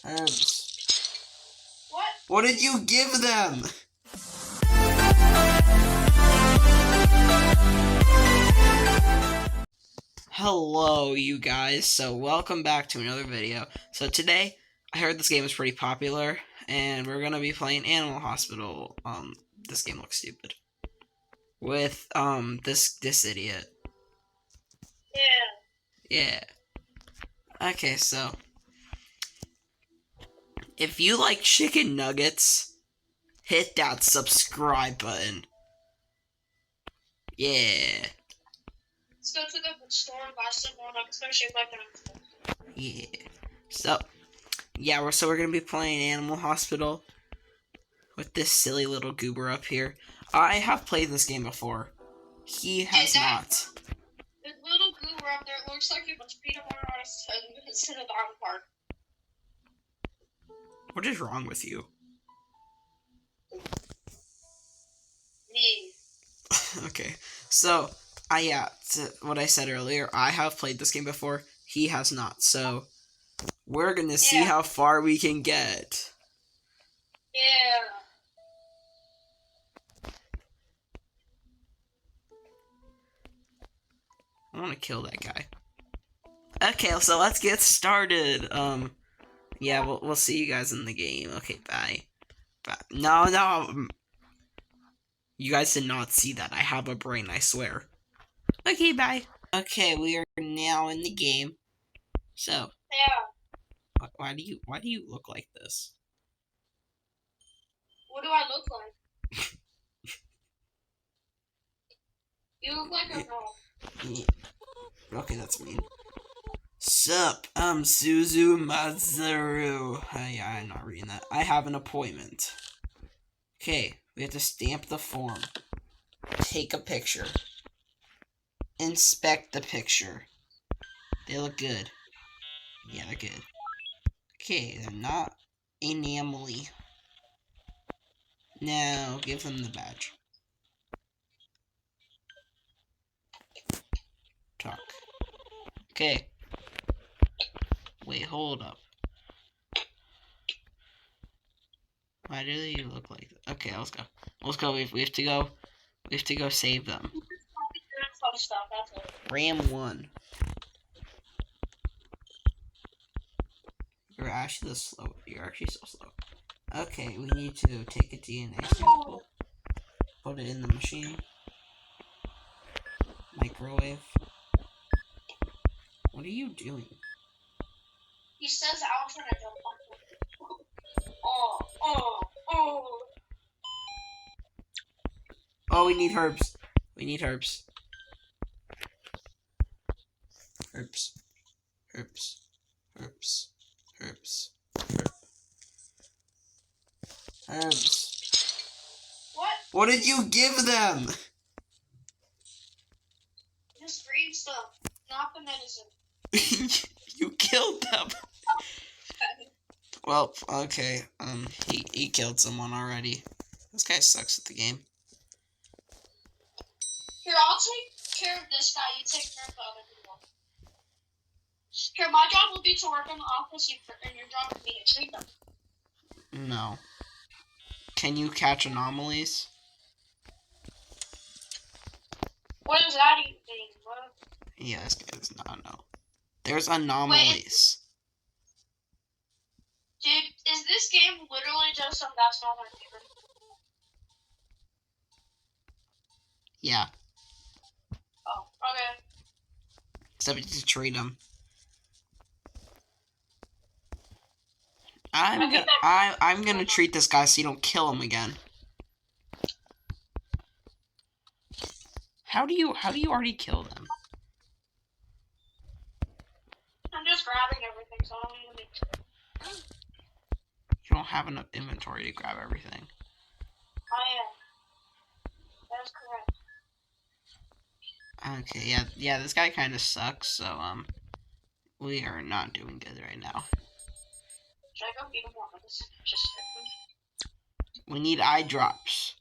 Herbs. What? What did you give them? Hello, you guys. So, welcome back to another video. So, today, I heard this game is pretty popular, and we're gonna be playing Animal Hospital. This game looks stupid. With, this idiot. Yeah. Okay, so, if you like chicken nuggets, hit that subscribe button. Yeah. Let's go to the store and buy some more nuggets. Gonna shake like that. Yeah. So, yeah, we're gonna be playing Animal Hospital with this silly little goober up here. I have played this game before. He has not. The little goober up there looks like he was peanut butter on his head instead of dog park. What is wrong with you? Me. Okay, so what I said earlier, I have played this game before. He has not. So we're gonna see how far we can get. Yeah. I want to kill that guy. Okay, so let's get started. Yeah, we'll see you guys in the game. Okay, bye. Bye. No. You guys did not see that. I have a brain, I swear. Okay, bye. Okay, we are now in the game. So. Yeah. Why do you look like this? What do I look like? You look like a girl. Yeah. Okay, that's mean. Sup, I'm Suzu Mazaru. Yeah, I'm not reading that. I have an appointment. Okay, we have to stamp the form. Take a picture. Inspect the picture. They look good. Yeah, they're good. Okay, they're not anomalies. Now, give them the badge. Talk. Okay. Wait, hold up. Why do they look like that? Okay, let's go. Let's go. We have to go. We have to go save them. Ram 1. You're actually slow. You're actually so slow. Okay, we need to take a DNA sample. Put it in the machine. Microwave. What are you doing? He says alternate. Oh, we need herbs. We need herbs. Herbs. Herbs. Herbs. Herbs. Herbs. What? What did you give them? Just green stuff, not the medicine. You killed them. Well, okay. He killed someone already. This guy sucks at the game. Here, I'll take care of this guy. You take care of the other people. Here, my job will be to work in the office, and your job will be to treat them. No. Can you catch anomalies? What does that even mean? What? Yeah, this guy does not know. There's anomalies. Dude, is this game literally just some That's Not My Favorite? Yeah. Oh, okay. Except you just treat him. I'm gonna treat this guy so you don't kill him again. How do you already kill them? I'm just grabbing everything, so I don't need to make sure. You don't have enough inventory to grab everything. I am. That is correct. Okay, yeah, this guy kind of sucks, so, we are not doing good right now. Should I go feed him more medicine? Just We need eye drops.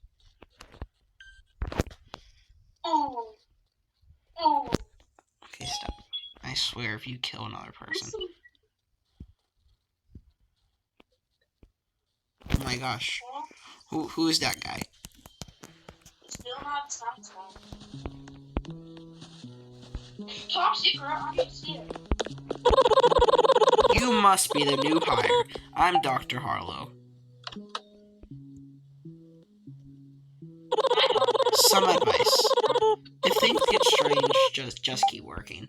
Oh. Okay, stop. I swear if you kill another person. my gosh. Well, Who is that guy? still not sounds Top secret, I didn't see it. You must be the new hire. I'm Dr. Harlow. I don't. Some advice. If things get strange, just keep working.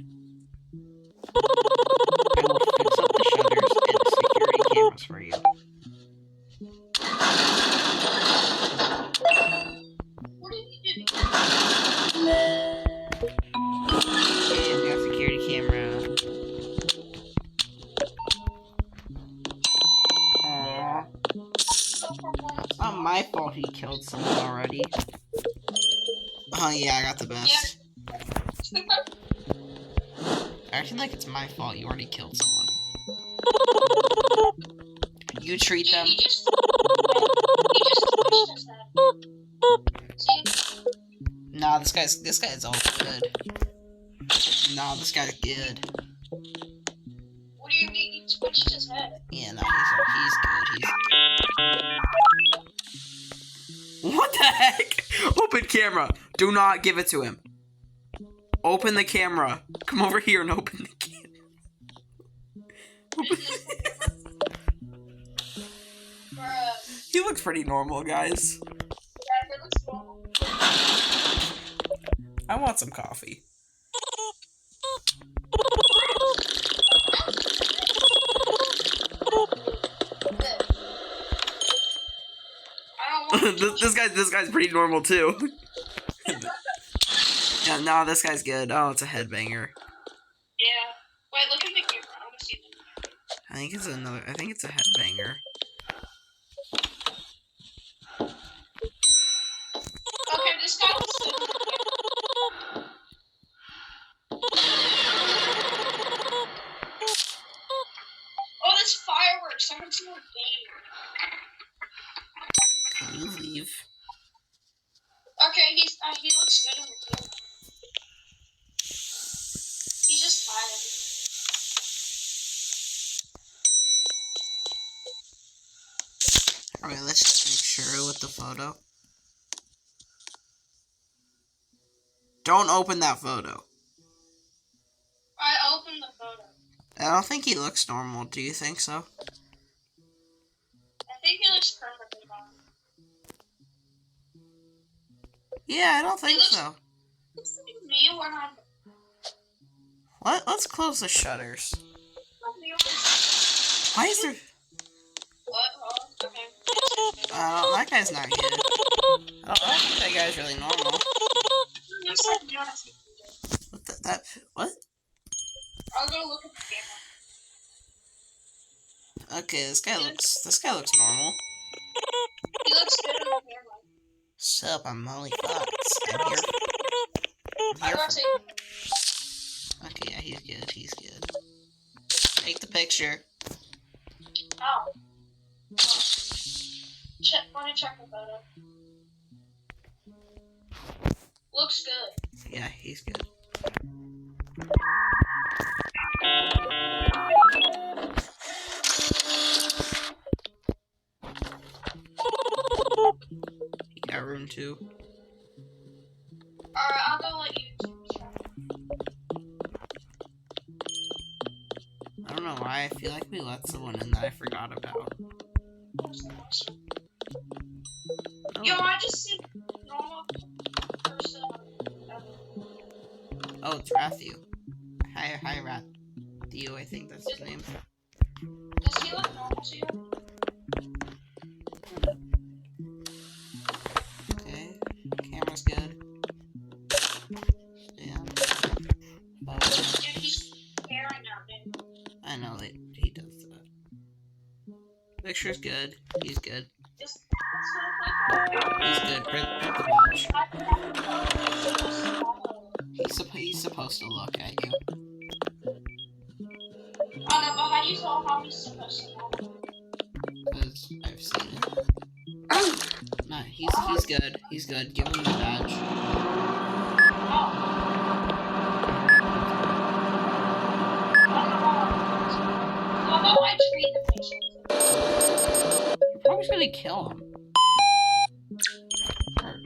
I will fix up the shutters and security cameras for you. What did you do? Okay, we got security camera. Aww. It's not my fault he killed someone already. Oh yeah, I got the best. Yeah. Acting like it's my fault you already killed someone. You treat them. He just twitched his head. See? Nah, this guy's all good. Nah, this guy's good. What do you mean he twitched his head? Yeah, no, he's good. What the heck? Open camera. Do not give it to him. Open the camera. Come over here and open the camera. Bruh. He looks pretty normal, guys. Yeah, he looks normal. I want some coffee. this guy's pretty normal too. Yeah, no, this guy's good. Oh, it's a headbanger. Yeah. Wait, look at the camera. I want to see them. I think it's a headbanger. Okay, this guy looks good. Oh, that's fireworks. I want to see more game. Can you leave? Okay, he looks good in the camera. He's just tired. Alright, let's just make sure with the photo. Don't open that photo. I opened the photo. I don't think he looks normal. Do you think so? I think he looks perfectly fine. Yeah, I don't think so. Looks like me when I'm. Let's close the shutters. What? Why is there... Oh, okay. that guy's not good. I don't think that guy's really normal. Looks like me when I see What what? I'll go look at the camera. Okay, this guy looks normal. He looks good in the camera. Sup, I'm Molly Fox. I'm here. I got to. Okay, yeah, he's good. Take the picture. Oh. Let me check the photo. Looks good. Yeah, he's good. He got room 2. Alright, I'll go let you check. I don't know why, I feel like we let someone in that I forgot about. Oh. Yo, I just see normal person. Oh, it's Rathu. Hi, Rathu, I think that's his name. Does he look normal to you? Okay, camera's good. Yeah. Dude, he's staring at me. I know that he does that. Picture's good. He's good. Just, He's good. Print the badge. He's supposed to look at you. I know, but how do you tell how he's supposed to know? Because I've seen it. Nah, he's good. He's good. Give him the badge. How about I treat the patient? You're probably just gonna kill him. Herbs.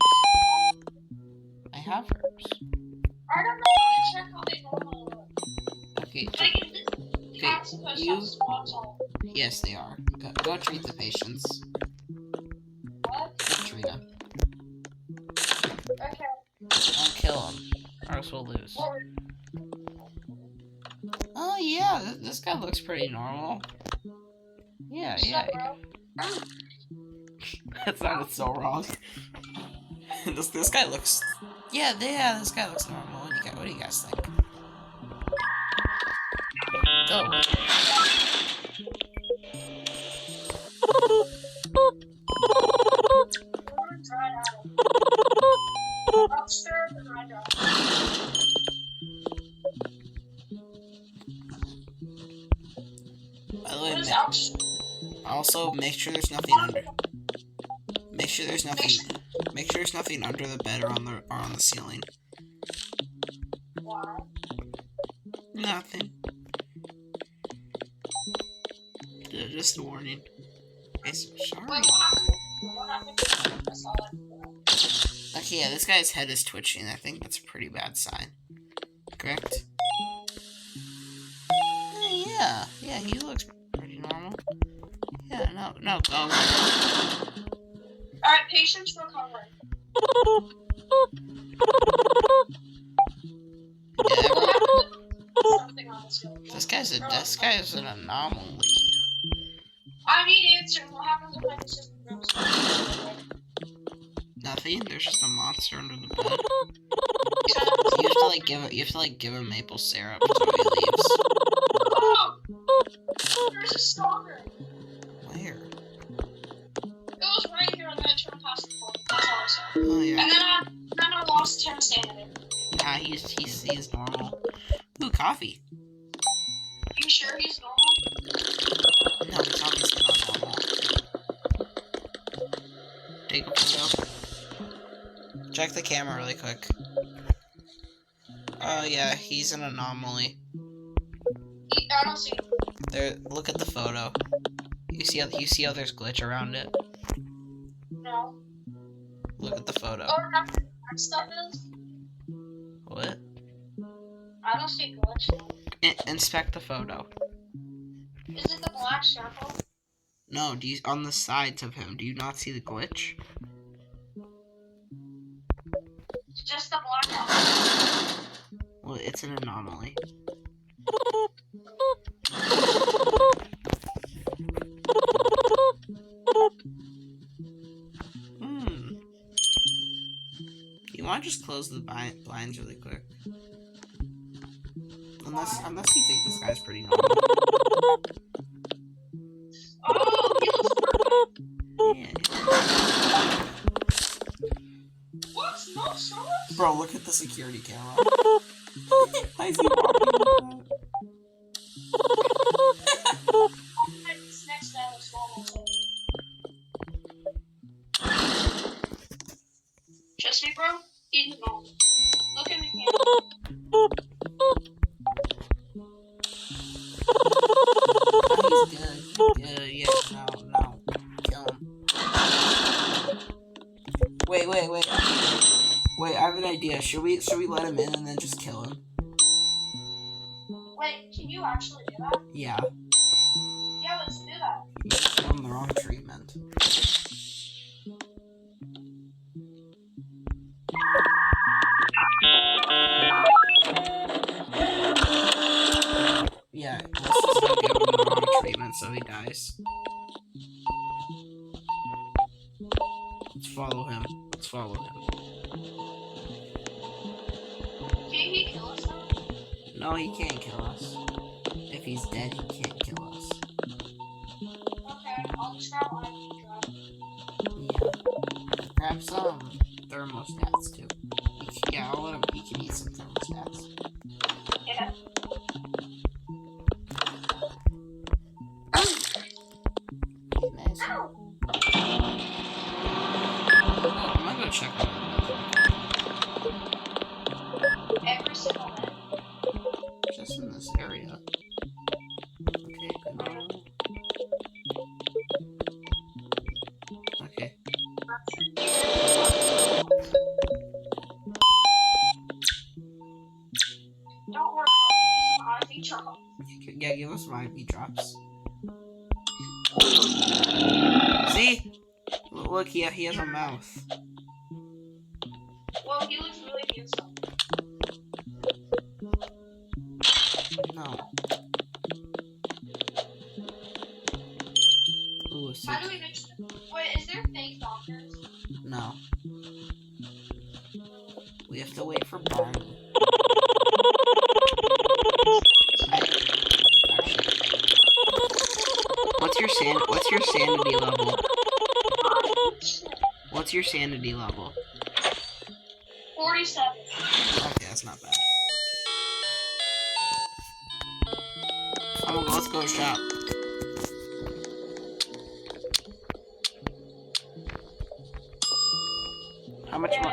I have herbs. I don't know how to check how they normally look. Okay, Like, is this cat supposed to have spots on? yes, they are. Go treat the patients. What? Trina. Okay. Don't kill him, or else we'll lose. What? Oh yeah, this guy looks pretty normal. Yeah, yeah. That sounded so wrong. this guy looks. Yeah, this guy looks normal. What do you guys think? Go. By the way, also make sure there's nothing under. Make sure there's nothing. Make sure there's nothing under the bed or on the ceiling. Why? Nothing. Just a warning. Okay, so sorry. What happened? I saw that. Okay, yeah, this guy's head is twitching. I think that's a pretty bad sign. Correct? Yeah, he looks pretty normal. Yeah, no, go. Alright, patients recovering. Yeah, this guy's an anomaly. I need answers. What happens if I just Nothing. There's just a monster under the bed. You have to give him maple syrup so he leaves. Oh! There's a stalker. Where? It was right here and then it turned past the phone. That's all I saw. Oh yeah. And then I lost him standing. Nah, he's normal. Ooh, coffee. You sure he's normal? No, he's obviously not normal. Take a photo. Check the camera really quick. Oh yeah, he's an anomaly. I don't see him. There, look at the photo. You see how there's glitch around it? No. Look at the photo. Oh, that stuff is? What? I don't see glitch. Inspect the photo. Is it the black circle? No, on the sides of him, do you not see the glitch? It's just the black one. Well, it's an anomaly. You want to just close the blinds really quick? Unless you think this guy's pretty normal. Oh, he looks perfect. Yeah. What? No source? Bro, look at the security camera. Why is he walking like This next down is normal. Trust me, bro. He's normal. Look at me. He's good. Yeah, no. Kill him. Wait. Wait, I have an idea. Should we let him in and then just kill him? Wait, can you actually do that? Yeah. Yeah, let's do that. You just gave him the wrong treatment. Yeah, let's just give him the wrong treatment so he dies. Let's follow him. Can he kill us now? No, he can't kill us. If he's dead, he can't kill us. Okay, I'll just grab one. Yeah. Grab some thermostats too. Yeah, I'll let him. He can eat some thermostats. Yeah. Nice. Ow! I'm gonna go check on him. Every single day. Just in this area. Okay, no. drops. See? Look, he has a mouth. Well, he looks really handsome. No. Ooh, How do we make sure? Wait, is there fake doctors? No. We have to wait for Barney. What's your sanity level? What's your sanity level? 47. Okay, that's not bad. Let's go shop.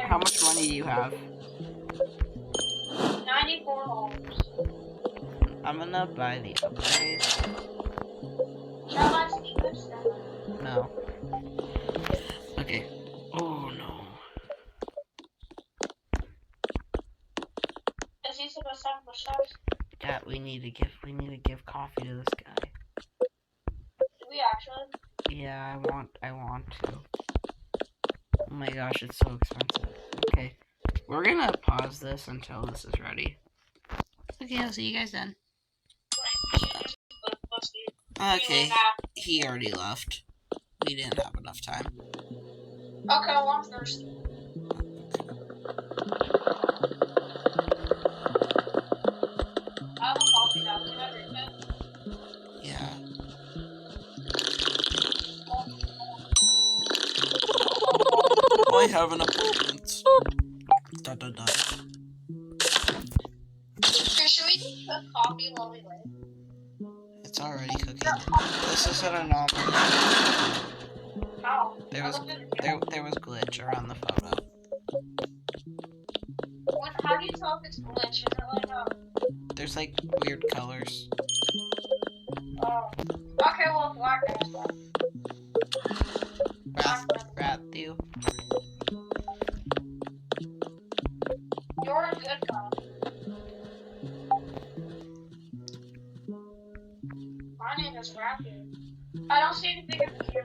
How much money do you have? $94. I'm gonna buy the upgrade. Shall I see this? No. Okay. Oh no. Is he supposed to have the shots? Dad, we need to give coffee to this guy. Do we actually? Yeah, I want to. Oh my gosh, it's so expensive. Okay. We're gonna pause this until this is ready. Okay, I'll see you guys then. Okay, he already left. We didn't have enough time. Okay, well, I'm thirsty. I have a coffee now. Can I drink it? Yeah. I have an appointment. Dot dot dot. Should we just cook coffee while we wait? It's already cooking. This is an anomaly. How? There was glitch around the photo. How do you tell if it's glitch? Is it like There's like weird colors. Okay, well, black is Rat you. You're a good guy. My name is Rapid. I don't see anything in the camera.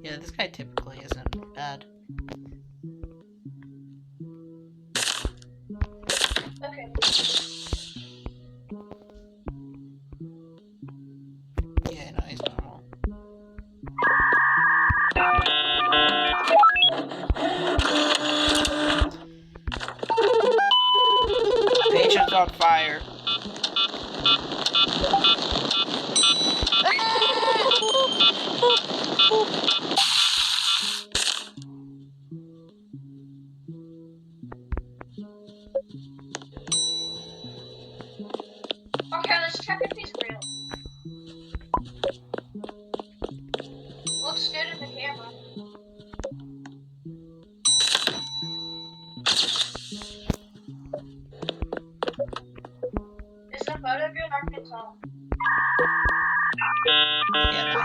Yeah, this guy typically isn't bad. Okay. Yeah, no, he's normal. Patient's on fire. Okay, let's check if he's real. Looks good in the camera. Is the photo good? I can tell. Yeah, no,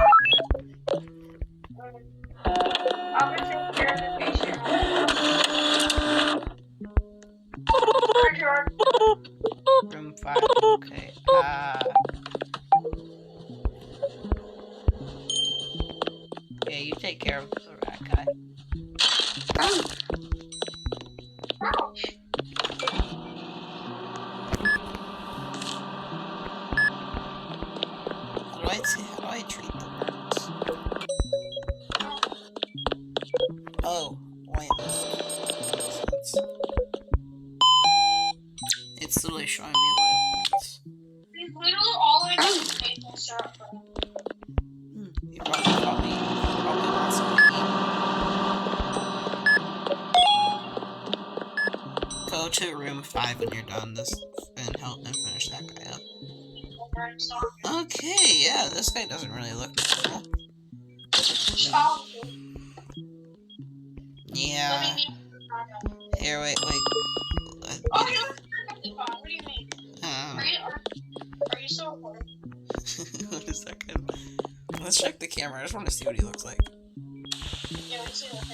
I'm gonna take care of the patient. Room 5, okay. Yeah, you take care of the rat guy. Ouch. How do I treat the birds? Oh, wait. Makes sense. It's literally showing me what it wants. He's literally all I do is maple syrup. He probably wants some to eat. Go to room 5 when you're done this and help him finish that guy up. Okay, yeah, this guy doesn't really look normal. Yeah. Here, wait. What do you mean? Are you so recording? What is that guy? Let's check the camera. I just want to see what he looks like. Yeah, let's see what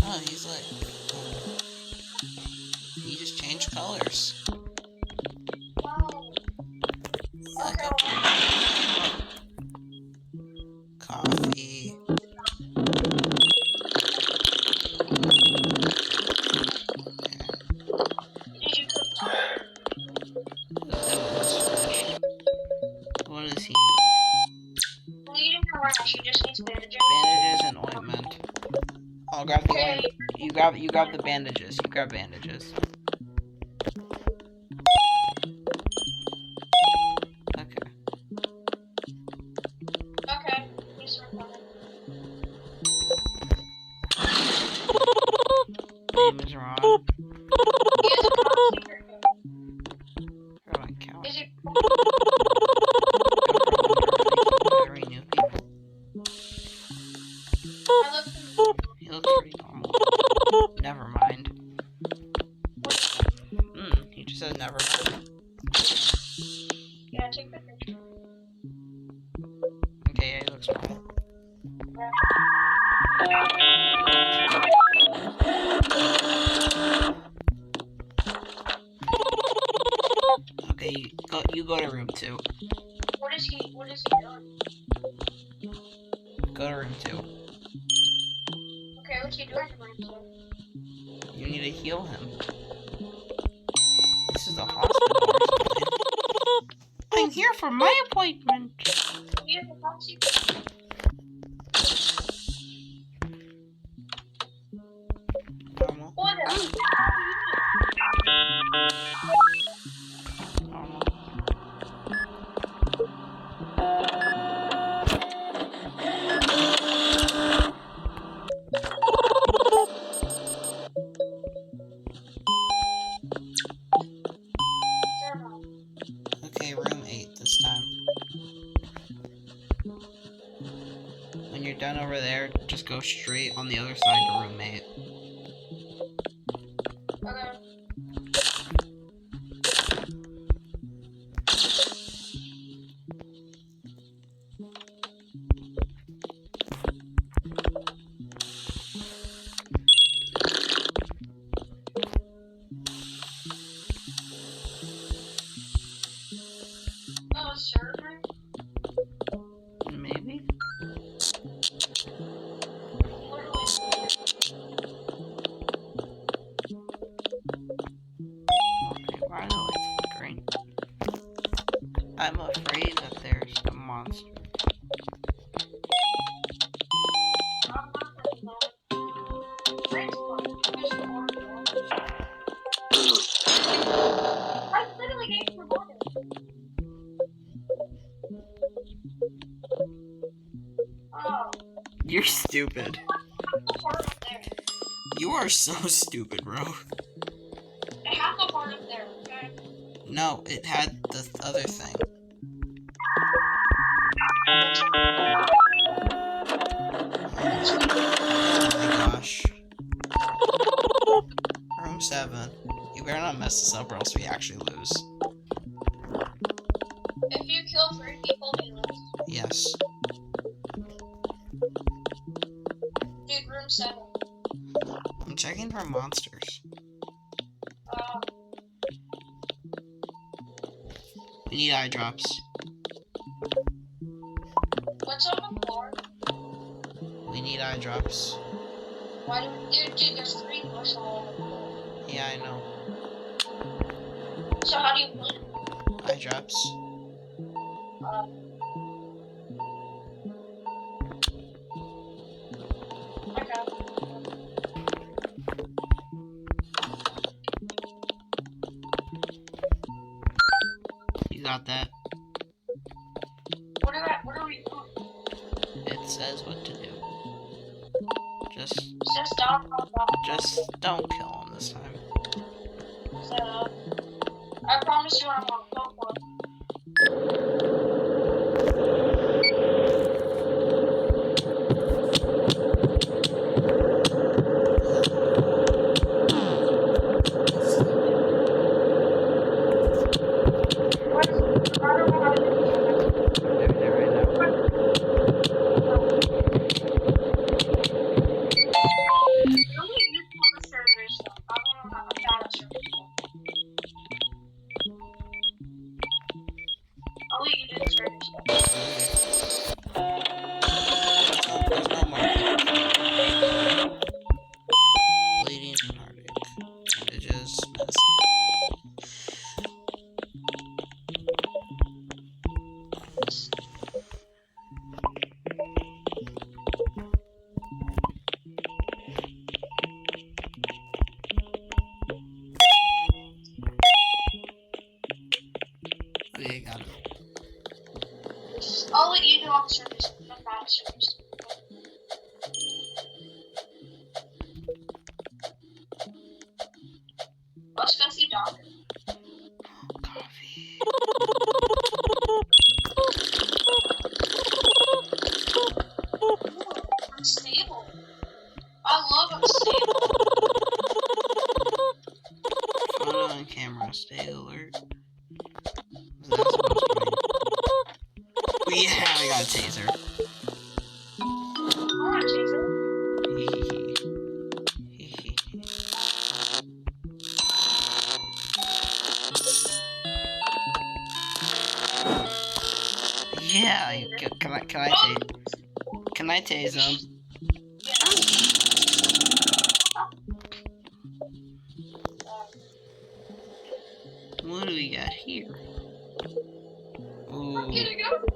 Oh, he's like... He just changed colors. Oh. Okay. She just needs bandages. Bandages and ointment. I'll grab the Okay. ointment. You grab the bandages. You grab bandages. Okay. Okay. He's recovering. Name is Ron. He has a top secret code. How do I count? Is it? Very new people. I looked through. He looks pretty normal. Never mind. He just said never mind. Yeah, take the picture. Okay, yeah, he looks normal. Okay, you go to room 2. What is he doing? Go to room 2. Okay, what's he doing in room 2? You need to heal him. This is a hospital or something. I'm here for my appointment. He has a top secret. Normal. What else? Normal. Okay, room 8 this time. When you're done over there, just go straight on the other side to room 8. Okay. Oh, surgery? Maybe? What do I see? Okay, why are the lights flickering? I'm afraid that there's a monster. I'm not really bad. Thanks, bud. Use the water wall. I literally gave you the water. Oh. You're stupid. The part up there. You are so stupid, bro. It has the part up there, okay? No, it had the other thing. Oh my gosh. Room 7. You better not mess this up or else we actually lose. If you kill 3 people, we lose. Yes. Dude, room 7. I'm checking for monsters. We need eye drops. What's on the floor? We need eye drops. Why do dude, there's 3 bush all over the floor. Yeah, I know. So how do you win? Eye drops. Okay. You got that? What are we doing? It says what to do. Just Says stop. don't kill him this time. I promise you I'm on top one. What? I don't know how to do this. I'm doing it right now. Nobody used on the server stuff. I don't know how to server stuff. I'll let you do on the surface. I'm not on the surface. Let's go see Doctor. Coffee. Unstable. I love unstable. Phone on camera. Stay alert. Was that supposed to be? Yeah, I got a taser. Alright, Jason. Yeah, can I tase him? What do we got here? Ooh.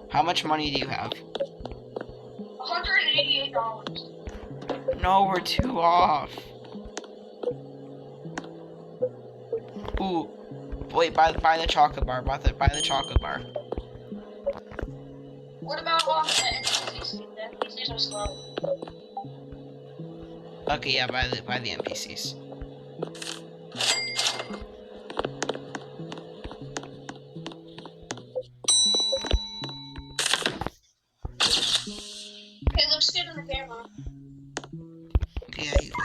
How much money do you have? $188. No, we're too off. Ooh. Wait, buy the chocolate bar. Buy the chocolate bar. What about the NPCs? The NPCs are slow. Okay, yeah, buy the NPCs. Okay, looks good in the camera. Yeah, you go.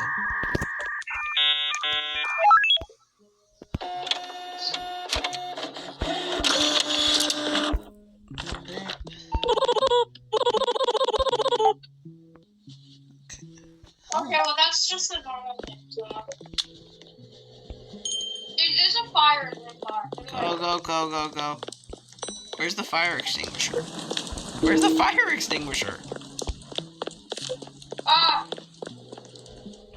Okay, well that's just a normal thing. So. Dude, there's a fire in the car. Go. Where's the fire extinguisher? Where's the fire extinguisher? Ah!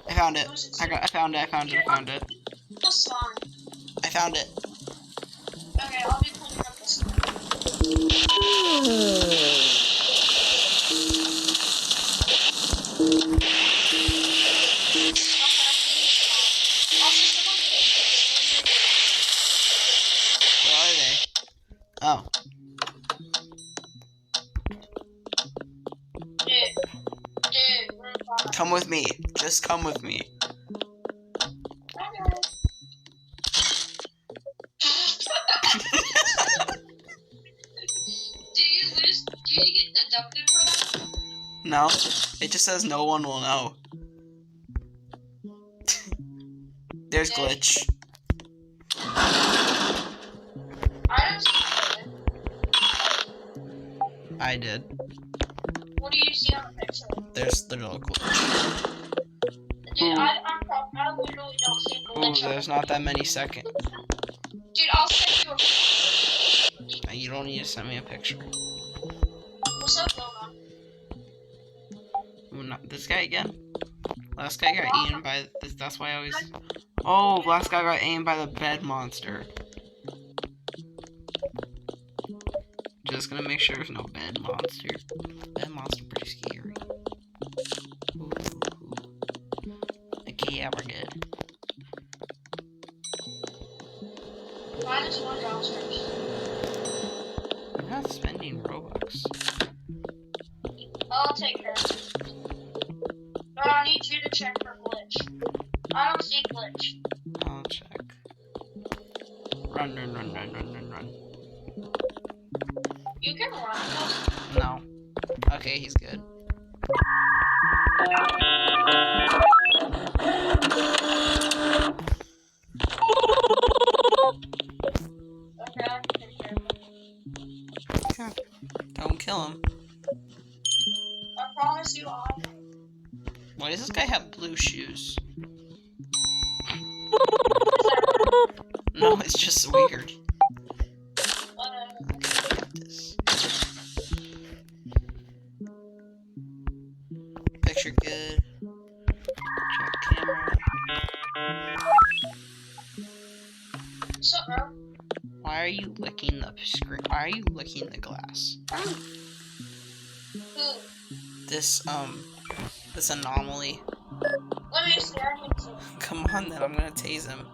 I found it. I found it. That's fine. I found it. Okay, I'll be cleaning up this one. Where are they? Oh. Dude, we're fine. Come with me. Just come with me. Okay. Do you get deducted for that? No. It just says no one will know. There's glitch. I don't see it. I did. What do you see on the picture? There's the little glitch. Dude, I literally don't see Ooh, glitch. there's not that many seconds. Dude, I'll send you a picture. You don't need to send me a picture. What's up, Loma? Ooh, not this guy again. Last guy got eaten by this. That's why I always. Oh, last guy got eaten by the bed monster. Just gonna make sure there's no bed monster. Bed monster pretty scary. Ooh. Okay, yeah, we're good. -1 downstairs. I'm not spending Robux. I'll take her. But I need you to check for glitch. I don't see glitch. I'll check. Run. You can run. No. Okay, he's good. Okay, I can take care of it. Okay. Don't kill him. I promise you I'll. Why does this guy have blue shoes? No, it's just weird. Picture good. Check camera. What's up, bro? Why are you licking the screen? Why are you licking the glass? Who? This anomaly. Let me see, I can see. Come on then, I'm gonna tase him.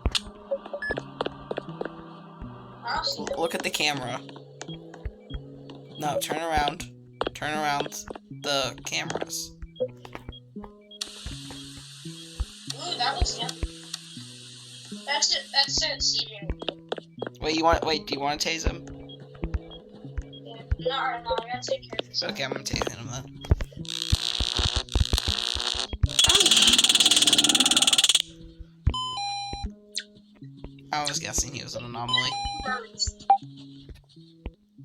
I don't see it. Look at the camera. No, turn around. Turn around the cameras. Ooh, that looks yummy. That's it. That's it, CJ. Wait, do you want to tase him? Yeah, not right now. I gotta take care of this. Okay, I'm gonna tase him then. I was guessing he was an anomaly.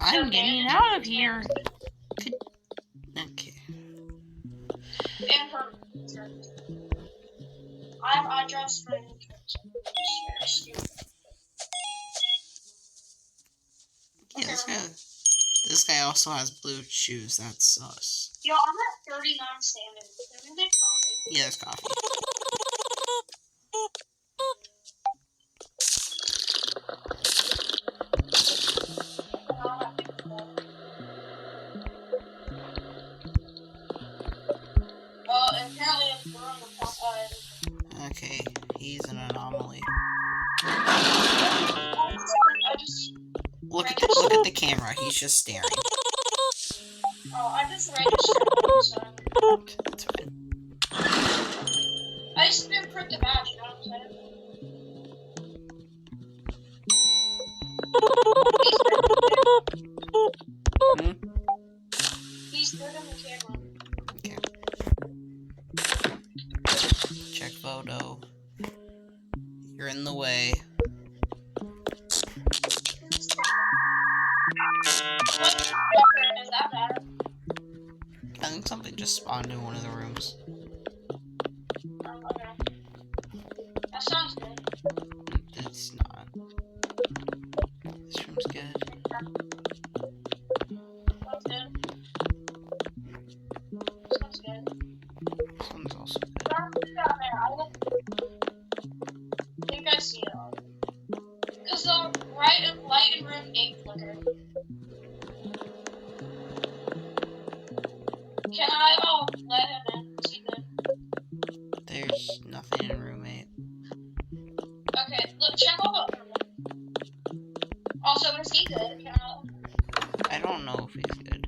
I'm getting out of here. Okay. And her. I just ran into Yeah, this guy also has blue shoes. That's sus. Yo, I'm at 39 salmon. Can we make coffee? Yeah, there's coffee. And apparently it's growing the Okay, he's an anomaly. I just Look at the camera. He's just staring. I just registered, so That's fine. I just didn't print the badge, you know what I'm saying? He's good on the camera. Okay. Check photo. You're in the way. Is that better? I think something just spawned in one of the rooms. Okay. That sounds good. It's not. This room's good. Sounds good. Sounds good. This one's also good. Down there, I think I see it all. Because the light in room 8 flickered. Can I let him in? Is he good? There's nothing in room 8. Okay, look, check all the room. Also, is he good? Can I don't know if he's good.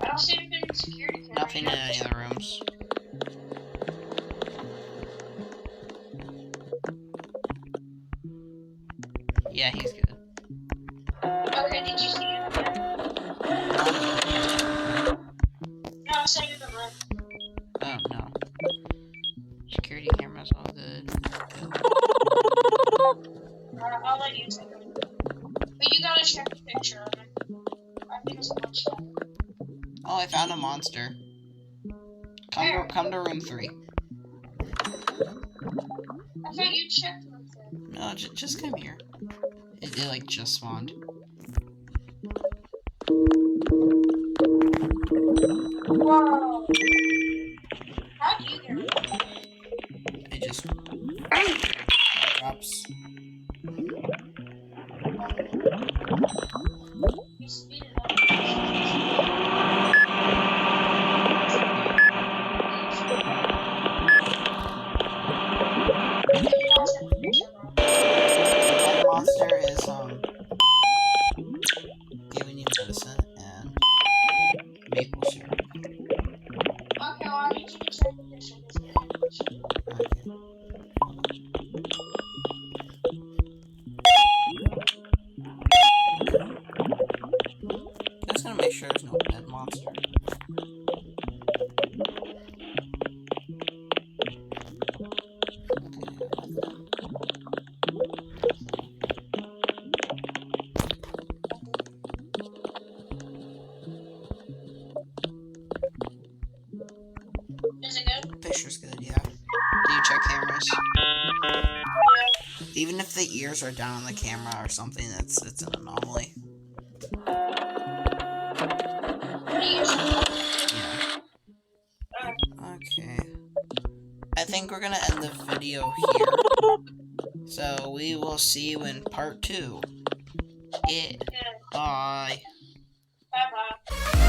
I don't see anything in security camera. Nothing in any of the rooms. Yeah, he's good. Okay, did you see him again? No, I'm saying in the room. Oh, no. Security cameras all good. I'll let you take him. But you gotta check the picture of him. I think it's a bunch of Oh, I found a monster. Come to room 3. I thought you checked them. No, just come here. It like just spawned. Whoa! How'd you get it? It just drops. You speed it That monster is giving you medicine and maple syrup. Okay, well, I need you to check the picture. Just gonna make sure there's no dead monster. Is it good? Picture's good, yeah. Do you check cameras? Yeah. Even if the ears are down on the camera or something, it's an anomaly. Yeah. Okay. I think we're gonna end the video here. So we will see you in part 2. Yeah. Yeah. Bye. Bye-bye.